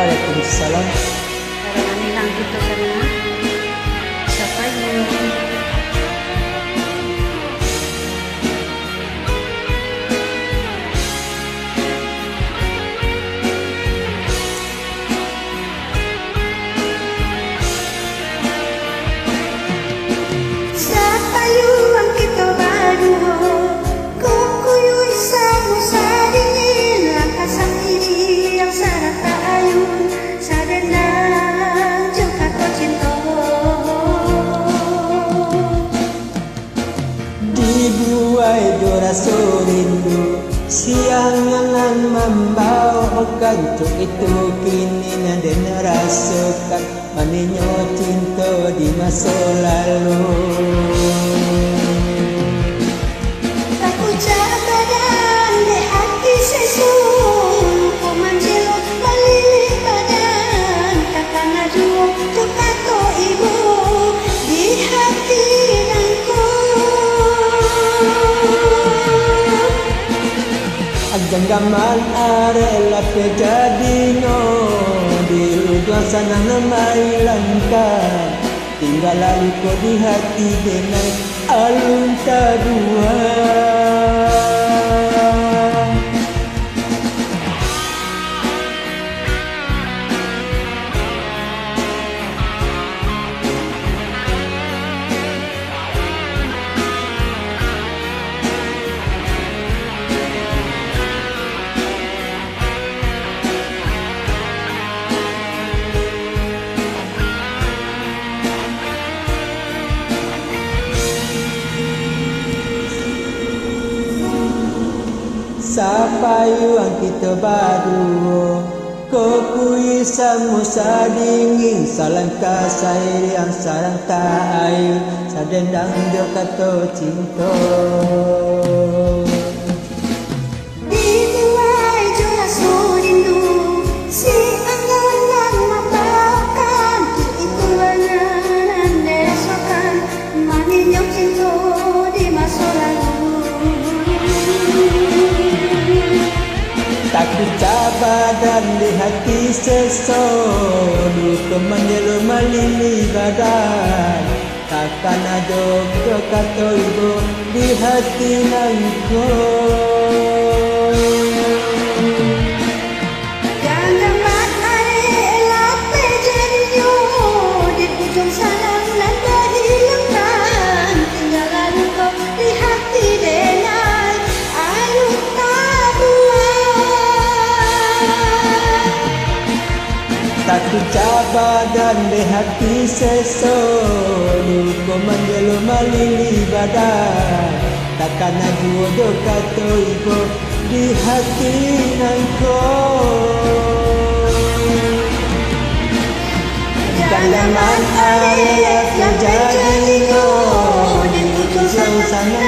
Waalaikumsalam. Karangan nilang dito sana sa payo. Dibuai rasa rindu, siangan membawa kantuk itu kini dan rasakan manisnya cinta di masa lalu. Tak ucap badan di hati sesuatu, ku menjeluk melilih badan, takkan aju untuk kata ibu di hati nangku. Agang gamal arela kejadinya di ujung sana namai langkah, tinggal lalu kau di hati dengan alun tak dua. Sampai yang kita baru, kau kui samu sadingin, salangkah saya yang sarang tak ayu, sadendang dia kata cinta. Dibuai jua surindu, si angan membawakan, itu angan derasakan, manisnya cinta di masa lalu. Takut badan di hati sesuatu, kemenjelu melili badan, takkan ada kata ibu di hati nangku. Ganggaman hari lape jadinya, di ujung sana landa hilangkan, tinggal lalu kau di hati dengan ayu tabua. Takut badan di hati sesuatu, kemenjelu melili badan, takkan ada kata ibu di hati nangku. Ganggaman hari yang terjadi di ujung sana